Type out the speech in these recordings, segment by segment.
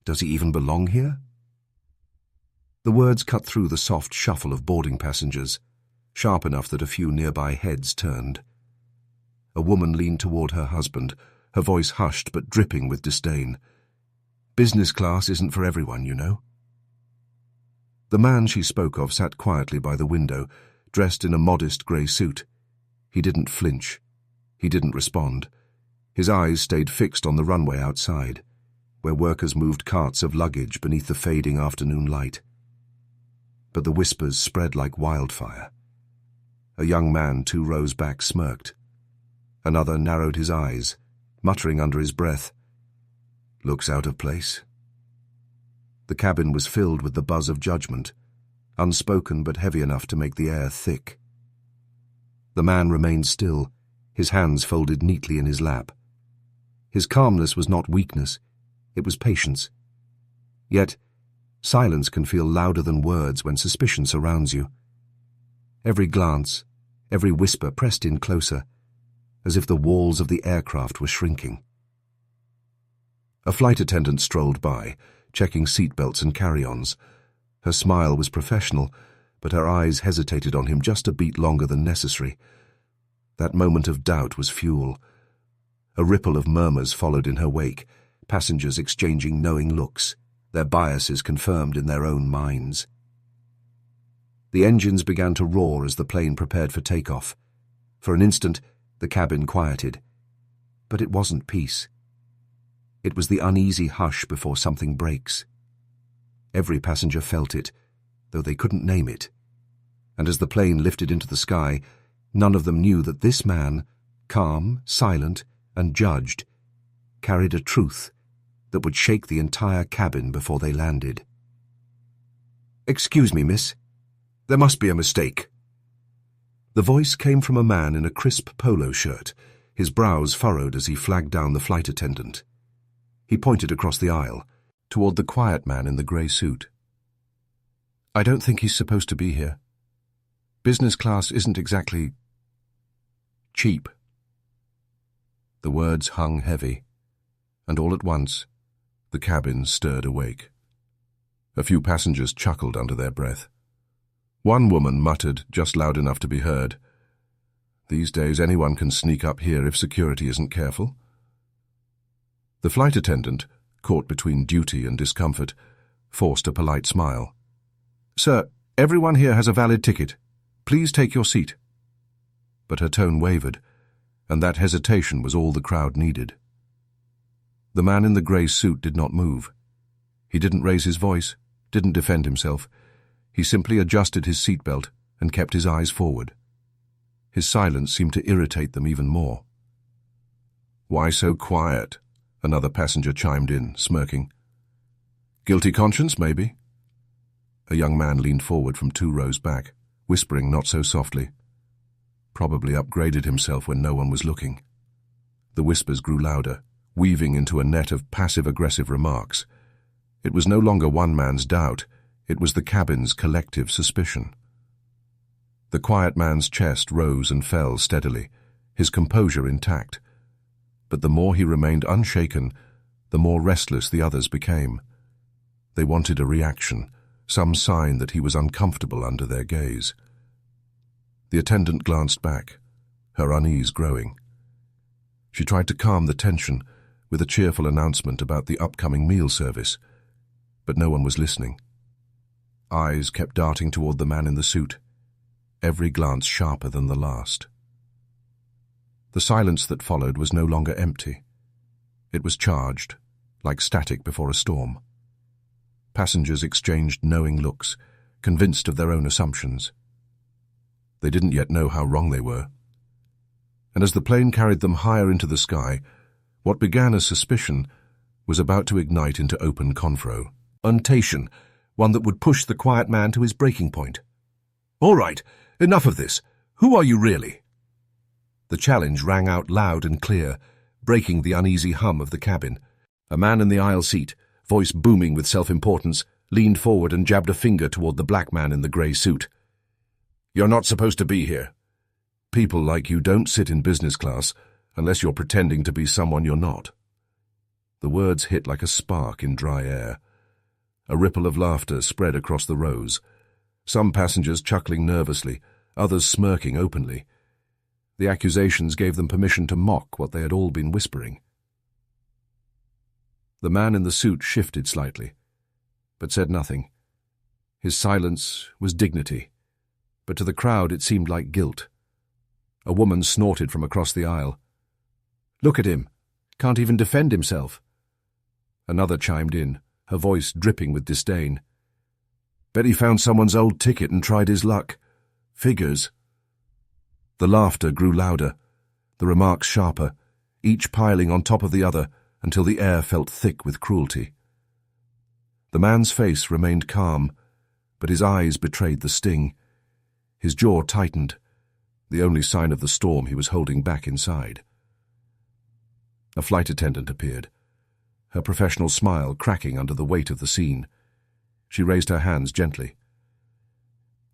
Does he even belong here? The words cut through the soft shuffle of boarding passengers, sharp enough that a few nearby heads turned. A woman leaned toward her husband, her voice hushed but dripping with disdain. Business class isn't for everyone, you know. The man she spoke of sat quietly by the window, dressed in a modest grey suit. He didn't flinch. He didn't respond. His eyes stayed fixed on the runway outside, where workers moved carts of luggage beneath the fading afternoon light. But the whispers spread like wildfire. A young man 2 rows back smirked. Another narrowed his eyes, muttering under his breath, "Looks out of place." The cabin was filled with the buzz of judgment, unspoken but heavy enough to make the air thick. The man remained still, his hands folded neatly in his lap. His calmness was not weakness, it was patience. Yet, silence can feel louder than words when suspicion surrounds you. Every glance, every whisper pressed in closer, as if the walls of the aircraft were shrinking. A flight attendant strolled by, checking seatbelts and carry-ons. Her smile was professional, but her eyes hesitated on him just a beat longer than necessary. That moment of doubt was fuel. A ripple of murmurs followed in her wake, passengers exchanging knowing looks, their biases confirmed in their own minds. The engines began to roar as the plane prepared for takeoff. For an instant, the cabin quieted. But it wasn't peace. It was the uneasy hush before something breaks. Every passenger felt it, though they couldn't name it. And as the plane lifted into the sky, none of them knew that this man, calm, silent, and judged, carried a truth that would shake the entire cabin before they landed. "Excuse me, miss. There must be a mistake." The voice came from a man in a crisp polo shirt, his brows furrowed as he flagged down the flight attendant. He pointed across the aisle, toward the quiet man in the grey suit. "I don't think he's supposed to be here. Business class isn't exactly cheap." The words hung heavy, and all at once, the cabin stirred awake. A few passengers chuckled under their breath. One woman muttered, just loud enough to be heard, "These days anyone can sneak up here if security isn't careful." The flight attendant, caught between duty and discomfort, forced a polite smile. "Sir, everyone here has a valid ticket. Please take your seat." But her tone wavered, and that hesitation was all the crowd needed. The man in the grey suit did not move. He didn't raise his voice, didn't defend himself. He simply adjusted his seatbelt and kept his eyes forward. His silence seemed to irritate them even more. "Why so quiet?" Another passenger chimed in, smirking. "Guilty conscience, maybe?" A young man leaned forward from 2 rows back, whispering not so softly. Probably upgraded himself when no one was looking. The whispers grew louder, weaving into a net of passive-aggressive remarks. It was no longer one man's doubt, it was the cabin's collective suspicion. The quiet man's chest rose and fell steadily, his composure intact. But the more he remained unshaken, the more restless the others became. They wanted a reaction, some sign that he was uncomfortable under their gaze. The attendant glanced back, her unease growing. She tried to calm the tension with a cheerful announcement about the upcoming meal service, but no one was listening. Eyes kept darting toward the man in the suit, every glance sharper than the last. The silence that followed was no longer empty. It was charged, like static before a storm. Passengers exchanged knowing looks, convinced of their own assumptions. They didn't yet know how wrong they were. And as the plane carried them higher into the sky, what began as suspicion was about to ignite into open confrontation, one that would push the quiet man to his breaking point. "All right, enough of this. Who are you really?" The challenge rang out loud and clear, breaking the uneasy hum of the cabin. A man in the aisle seat, voice booming with self-importance, leaned forward and jabbed a finger toward the black man in the grey suit. "You're not supposed to be here. People like you don't sit in business class unless you're pretending to be someone you're not." The words hit like a spark in dry air. A ripple of laughter spread across the rows, some passengers chuckling nervously, others smirking openly. The accusations gave them permission to mock what they had all been whispering. The man in the suit shifted slightly, but said nothing. His silence was dignity, but to the crowd it seemed like guilt. A woman snorted from across the aisle. "Look at him. Can't even defend himself." Another chimed in, her voice dripping with disdain. "Bet he found someone's old ticket and tried his luck. Figures." The laughter grew louder, the remarks sharper, each piling on top of the other until the air felt thick with cruelty. The man's face remained calm, but his eyes betrayed the sting. His jaw tightened, the only sign of the storm he was holding back inside. A flight attendant appeared, her professional smile cracking under the weight of the scene. She raised her hands gently.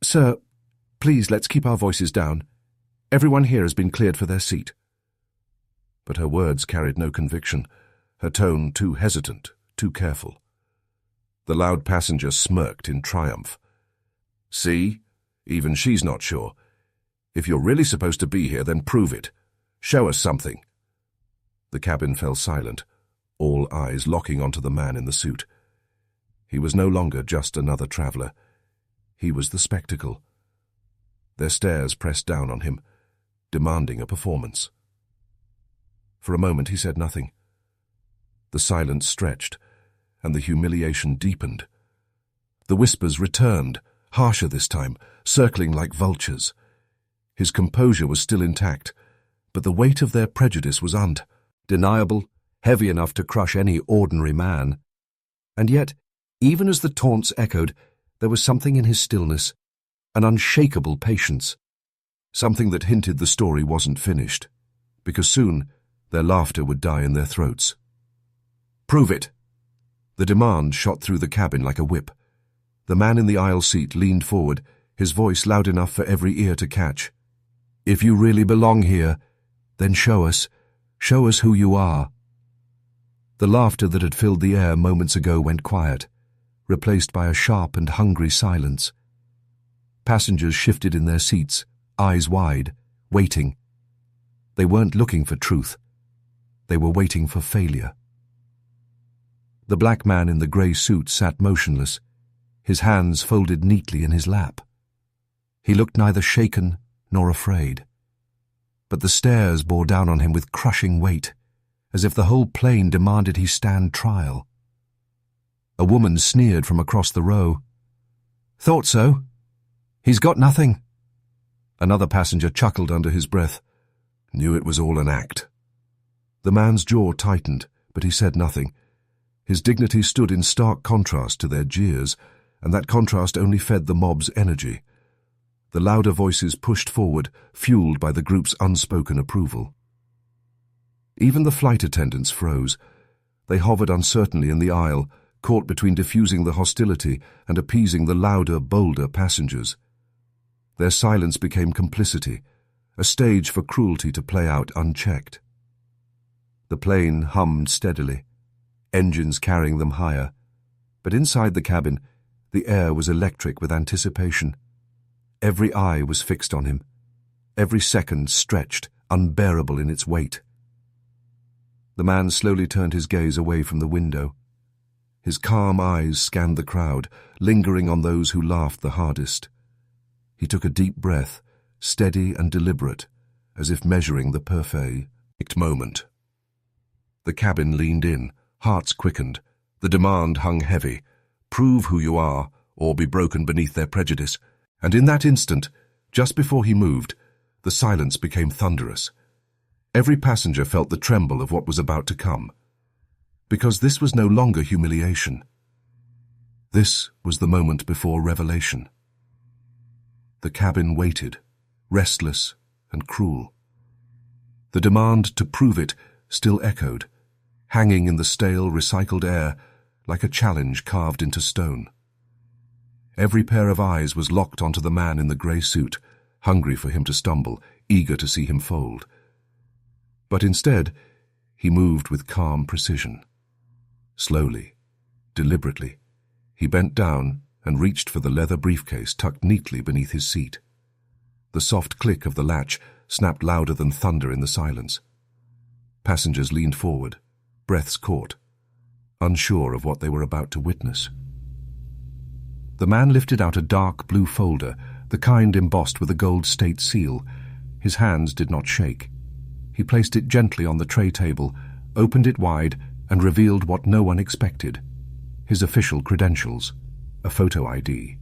"Sir, please let's keep our voices down. Everyone here has been cleared for their seat." But her words carried no conviction, her tone too hesitant, too careful. The loud passenger smirked in triumph. "See? Even she's not sure. If you're really supposed to be here, then prove it. Show us something." The cabin fell silent, all eyes locking onto the man in the suit. He was no longer just another traveler. He was the spectacle. Their stares pressed down on him, demanding a performance. For a moment he said nothing. The silence stretched, and the humiliation deepened. The whispers returned, harsher this time, circling like vultures. His composure was still intact, but the weight of their prejudice was undeniable, heavy enough to crush any ordinary man. And yet, even as the taunts echoed, there was something in his stillness, an unshakable patience, something that hinted the story wasn't finished, because soon their laughter would die in their throats. "Prove it!" The demand shot through the cabin like a whip. The man in the aisle seat leaned forward, his voice loud enough for every ear to catch. "If you really belong here, then show us who you are." The laughter that had filled the air moments ago went quiet, replaced by a sharp and hungry silence. Passengers shifted in their seats, eyes wide, waiting. They weren't looking for truth. They were waiting for failure. The black man in the grey suit sat motionless, his hands folded neatly in his lap. He looked neither shaken nor afraid. But the stares bore down on him with crushing weight, as if the whole plane demanded he stand trial. A woman sneered from across the row. "Thought so. He's got nothing." Another passenger chuckled under his breath. "Knew it was all an act." The man's jaw tightened, but he said nothing. His dignity stood in stark contrast to their jeers, and that contrast only fed the mob's energy. The louder voices pushed forward, fueled by the group's unspoken approval. Even the flight attendants froze. They hovered uncertainly in the aisle, caught between diffusing the hostility and appeasing the louder, bolder passengers. Their silence became complicity, a stage for cruelty to play out unchecked. The plane hummed steadily, engines carrying them higher, but inside the cabin, the air was electric with anticipation. Every eye was fixed on him, every second stretched, unbearable in its weight. The man slowly turned his gaze away from the window. His calm eyes scanned the crowd, lingering on those who laughed the hardest. He took a deep breath, steady and deliberate, as if measuring the perfect moment. The cabin leaned in, hearts quickened. The demand hung heavy. Prove who you are, or be broken beneath their prejudice. And in that instant, just before he moved, the silence became thunderous. Every passenger felt the tremble of what was about to come. Because this was no longer humiliation. This was the moment before revelation. The cabin waited, restless and cruel. The demand to prove it still echoed, hanging in the stale, recycled air like a challenge carved into stone. Every pair of eyes was locked onto the man in the grey suit, hungry for him to stumble, eager to see him fold. But instead, he moved with calm precision. Slowly, deliberately, he bent down and reached for the leather briefcase tucked neatly beneath his seat. The soft click of the latch snapped louder than thunder in the silence. Passengers leaned forward, breaths caught, unsure of what they were about to witness. The man lifted out a dark blue folder, the kind embossed with a gold state seal. His hands did not shake. He placed it gently on the tray table, opened it wide, and revealed what no one expected: his official credentials, a photo ID.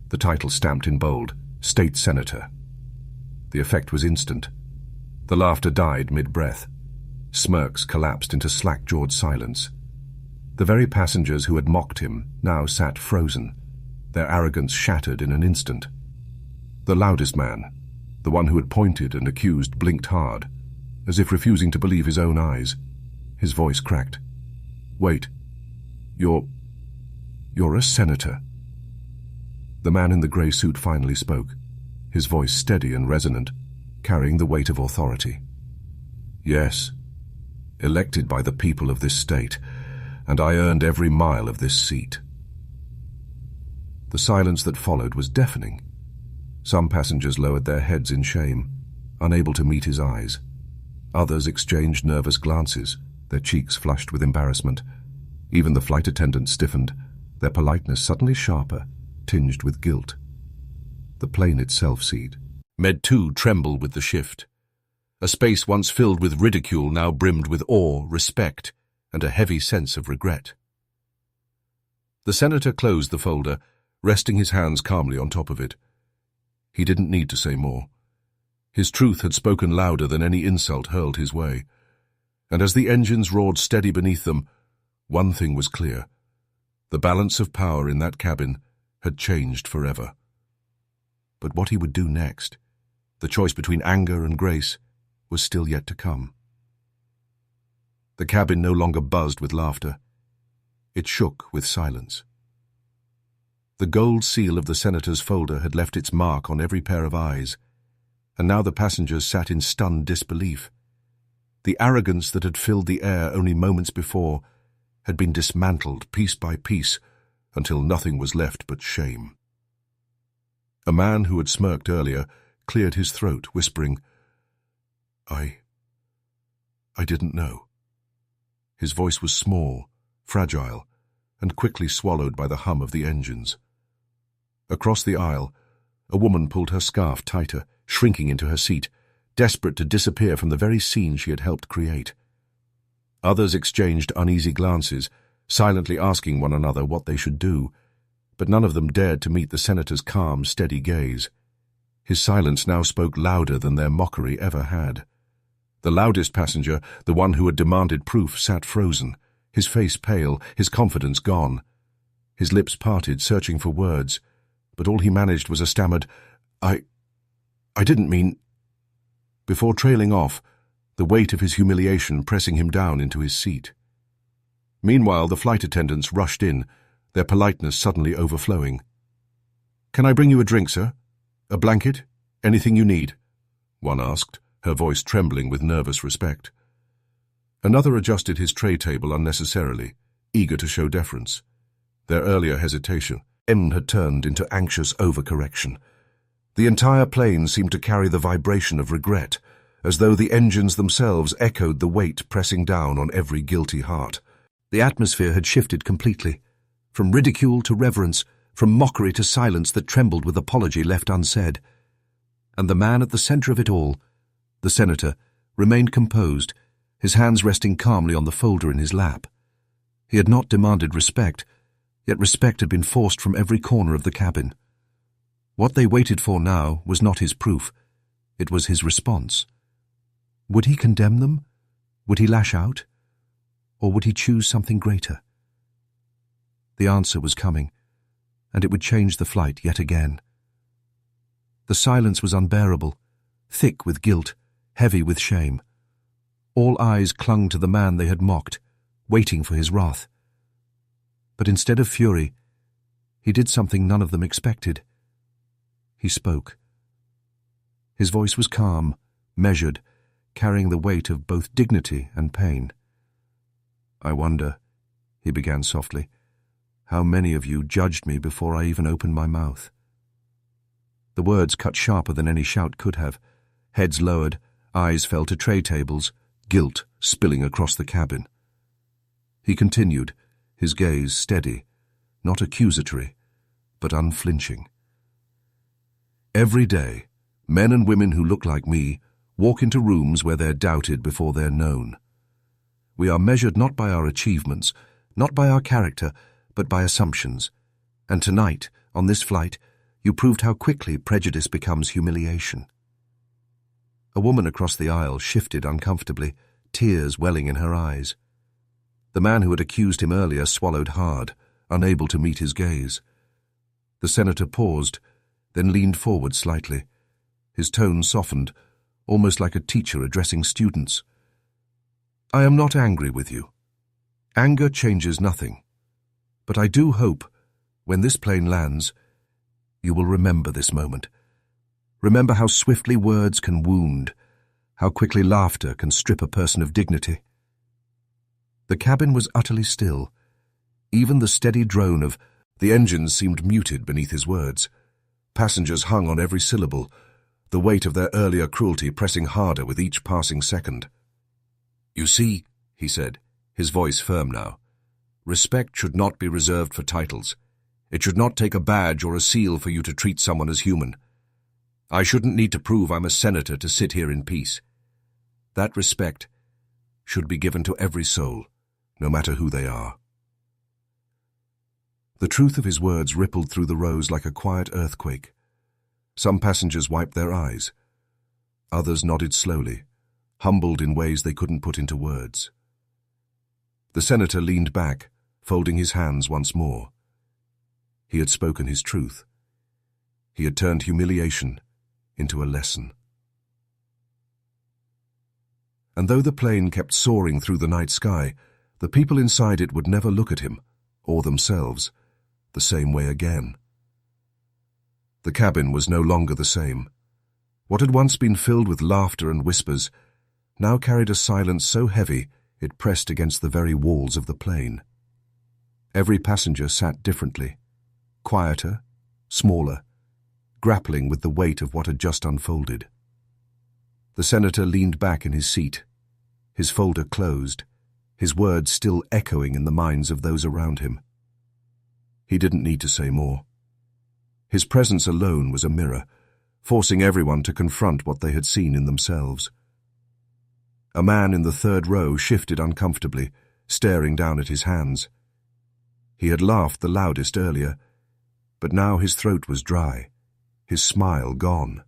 The title stamped in bold, State Senator. The effect was instant. The laughter died mid-breath. Smirks collapsed into slack-jawed silence. The very passengers who had mocked him now sat frozen, their arrogance shattered in an instant. The loudest man, the one who had pointed and accused, blinked hard, as if refusing to believe his own eyes. His voice cracked. "Wait. You're a senator." The man in the grey suit finally spoke, his voice steady and resonant, carrying the weight of authority. "Yes. Elected by the people of this state, and I earned every mile of this seat." The silence that followed was deafening. Some passengers lowered their heads in shame, unable to meet his eyes. Others exchanged nervous glances, their cheeks flushed with embarrassment. Even the flight attendants stiffened, their politeness suddenly sharper, tinged with guilt. The plane itself seemed. Med 2 trembled with the shift. A space once filled with ridicule now brimmed with awe, respect, and a heavy sense of regret. The senator closed the folder, resting his hands calmly on top of it. He didn't need to say more. His truth had spoken louder than any insult hurled his way. And as the engines roared steady beneath them, one thing was clear. The balance of power in that cabin had changed forever. But what he would do next, the choice between anger and grace, was still yet to come. The cabin no longer buzzed with laughter. It shook with silence. The gold seal of the senator's folder had left its mark on every pair of eyes, and now the passengers sat in stunned disbelief. The arrogance that had filled the air only moments before had been dismantled piece by piece until nothing was left but shame. A man who had smirked earlier cleared his throat, whispering, I didn't know." His voice was small, fragile, and quickly swallowed by the hum of the engines. Across the aisle, a woman pulled her scarf tighter, shrinking into her seat, desperate to disappear from the very scene she had helped create. Others exchanged uneasy glances, silently asking one another what they should do, but none of them dared to meet the senator's calm, steady gaze. His silence now spoke louder than their mockery ever had. The loudest passenger, the one who had demanded proof, sat frozen, his face pale, his confidence gone. His lips parted, searching for words, but all he managed was a stammered, I didn't mean—" before trailing off, the weight of his humiliation pressing him down into his seat. Meanwhile, the flight attendants rushed in, their politeness suddenly overflowing. "Can I bring you a drink, sir? A blanket? Anything you need?" one asked, her voice trembling with nervous respect. Another adjusted his tray table unnecessarily, eager to show deference. Their earlier hesitation had turned into anxious overcorrection. The entire plane seemed to carry the vibration of regret, as though the engines themselves echoed the weight pressing down on every guilty heart. The atmosphere had shifted completely, from ridicule to reverence, from mockery to silence that trembled with apology left unsaid. And the man at the center of it all, the senator, remained composed, his hands resting calmly on the folder in his lap. He had not demanded respect, yet respect had been forced from every corner of the cabin. What they waited for now was not his proof, it was his response. Would he condemn them? Would he lash out? Or would he choose something greater? The answer was coming, and it would change the flight yet again. The silence was unbearable, thick with guilt, heavy with shame. All eyes clung to the man they had mocked, waiting for his wrath. But instead of fury, he did something none of them expected. He spoke. His voice was calm, measured, carrying the weight of both dignity and pain. "I wonder," he began softly. "How many of you judged me before I even opened my mouth?" The words cut sharper than any shout could have. Heads lowered, eyes fell to tray tables, guilt spilling across the cabin. He continued, his gaze steady, not accusatory, but unflinching. "Every day, men and women who look like me walk into rooms where they're doubted before they're known. We are measured not by our achievements, not by our character, but by assumptions. And tonight, on this flight, you proved how quickly prejudice becomes humiliation." A woman across the aisle shifted uncomfortably, tears welling in her eyes. The man who had accused him earlier swallowed hard, unable to meet his gaze. The senator paused, then leaned forward slightly. His tone softened, almost like a teacher addressing students. "I am not angry with you. Anger changes nothing. But I do hope, when this plane lands, you will remember this moment. Remember how swiftly words can wound, how quickly laughter can strip a person of dignity." The cabin was utterly still. Even the steady drone of the engines seemed muted beneath his words. Passengers hung on every syllable, the weight of their earlier cruelty pressing harder with each passing second. "You see," he said, his voice firm now, "respect should not be reserved for titles. It should not take a badge or a seal for you to treat someone as human. I shouldn't need to prove I'm a senator to sit here in peace. That respect should be given to every soul, no matter who they are." The truth of his words rippled through the rows like a quiet earthquake. Some passengers wiped their eyes. Others nodded slowly, humbled in ways they couldn't put into words. The senator leaned back, folding his hands once more. He had spoken his truth. He had turned humiliation into a lesson. And though the plane kept soaring through the night sky, the people inside it would never look at him, or themselves, the same way again. The cabin was no longer the same. What had once been filled with laughter and whispers now carried a silence so heavy it pressed against the very walls of the plane. Every passenger sat differently, quieter, smaller, grappling with the weight of what had just unfolded. The senator leaned back in his seat, his folder closed, his words still echoing in the minds of those around him. He didn't need to say more. His presence alone was a mirror, forcing everyone to confront what they had seen in themselves. A man in the third row shifted uncomfortably, staring down at his hands. He had laughed the loudest earlier, but now his throat was dry, his smile gone.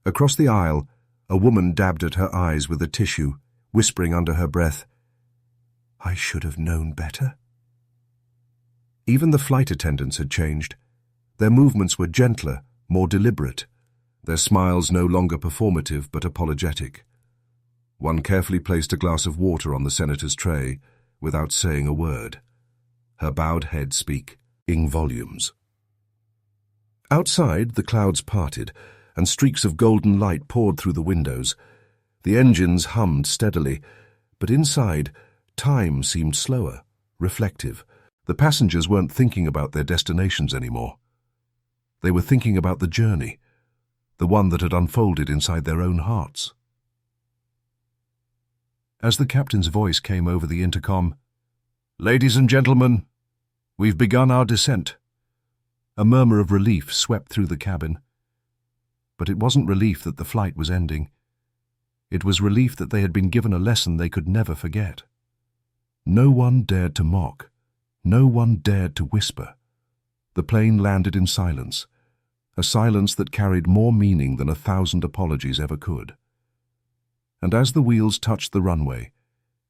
Across the aisle, a woman dabbed at her eyes with a tissue, whispering under her breath, "I should have known better." Even the flight attendants had changed. Their movements were gentler, more deliberate, their smiles no longer performative but apologetic. One carefully placed a glass of water on the senator's tray without saying a word, her bowed head speaking volumes. Outside, the clouds parted, and streaks of golden light poured through the windows. The engines hummed steadily, but inside, time seemed slower, reflective. The passengers weren't thinking about their destinations anymore. They were thinking about the journey, the one that had unfolded inside their own hearts. As the captain's voice came over the intercom, "Ladies and gentlemen, we've begun our descent." A murmur of relief swept through the cabin. But it wasn't relief that the flight was ending. It was relief that they had been given a lesson they could never forget. No one dared to mock. No one dared to whisper. The plane landed in silence, a silence that carried more meaning than 1,000 apologies ever could. And as the wheels touched the runway,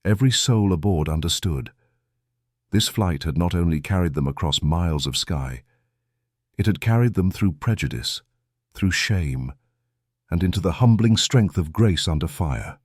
every soul aboard understood. This flight had not only carried them across miles of sky, it had carried them through prejudice, through shame, and into the humbling strength of grace under fire.